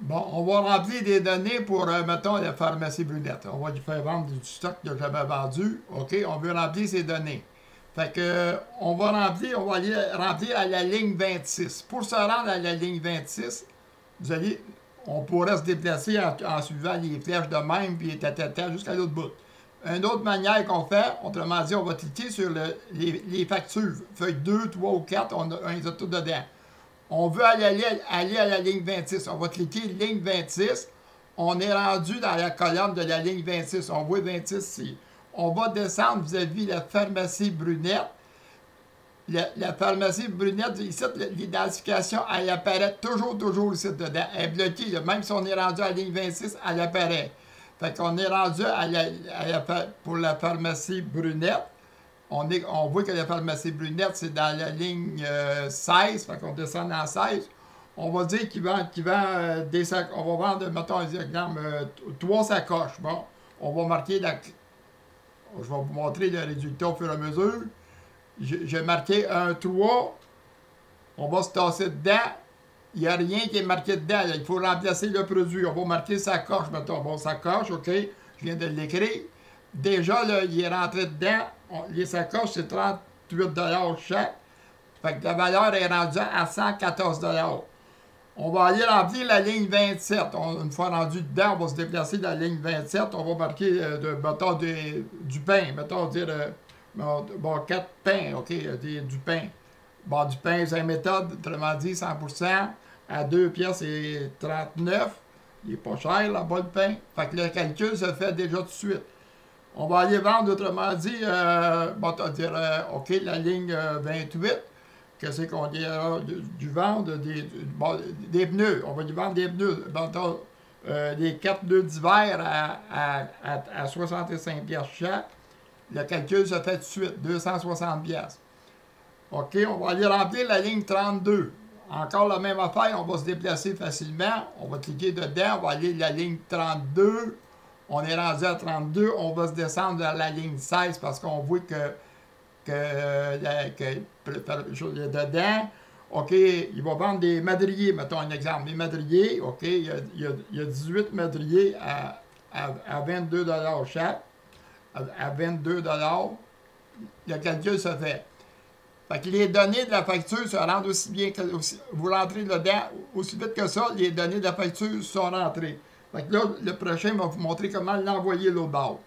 Bon, on va remplir des données pour, mettons, la pharmacie Brunette. On va lui faire vendre du stock que j'avais vendu. OK, on veut remplir ces données. Fait que, on va remplir, on va aller remplir à la ligne 26. Pour se rendre à la ligne 26, vous allez, on pourrait se déplacer en suivant les flèches de même, puis jusqu'à l'autre bout. Une autre manière qu'on fait, autrement dit, on va cliquer sur les factures. Feuille 2, 3 ou 4, on les a tout dedans. On veut aller à la ligne 26. On va cliquer ligne 26. On est rendu dans la colonne de la ligne 26. On voit 26 ici. On va descendre vis-à-vis la pharmacie Brunette. La pharmacie Brunette, ici, l'identification, elle apparaît toujours ici dedans. Elle est bloquée. Là. Même si on est rendu à la ligne 26, elle apparaît. Fait qu'on est rendu pour la pharmacie Brunette. On voit que la pharmacie Brunette, c'est dans la ligne 16, fait qu'on descend dans 16. On va dire qu'il vend des sacs. On va vendre, mettons un exemple, 3 sacoches. Bon, on va marquer je vais vous montrer le résultat au fur et à mesure. J'ai marqué un 3. On va se tasser dedans. Il n'y a rien qui est marqué dedans. Là. Il faut remplacer le produit. On va marquer sacoche, mettons. Bon, sacoche, OK. Je viens de l'écrire. Déjà, là, il est rentré dedans. Les sacoches, c'est 38 chaque. Fait que la valeur est rendue à 114 $. On va aller remplir la ligne 27. Une fois rendu dedans, on va se déplacer dans la ligne 27. On va marquer, mettons, du pain. Mettons, dire, bon, 4 pains, OK, du pain. Bon, du pain, c'est une méthode, autrement dit, 100%. À 2 pièces, c'est 39. Il n'est pas cher, là-bas, le pain. Fait que le calcul se fait déjà tout de suite. On va aller vendre, autrement dit, OK, la ligne 28. Qu'est-ce qu'on dit? Du vendre des pneus. On va lui vendre des pneus. Les 4 pneus d'hiver à 65 pièces chaque. Le calcul se fait tout de suite, 260 pièces. OK, on va aller remplir la ligne 32. Encore la même affaire, on va se déplacer facilement. On va cliquer dedans, on va aller la ligne 32. On est rendu à 32, on va se descendre vers la ligne 16 parce qu'on voit dedans, OK, il va vendre des madriers, mettons un exemple. Les madriers, OK, il y a 18 madriers à 22 $ chaque. À 22 $, le calcul se fait. Fait que les données de la facture se rendent aussi bien que vous rentrez dedans, aussi vite que ça, les données de la facture sont rentrées. Fait que là, le prochain va vous montrer comment l'envoyer l'autre bord.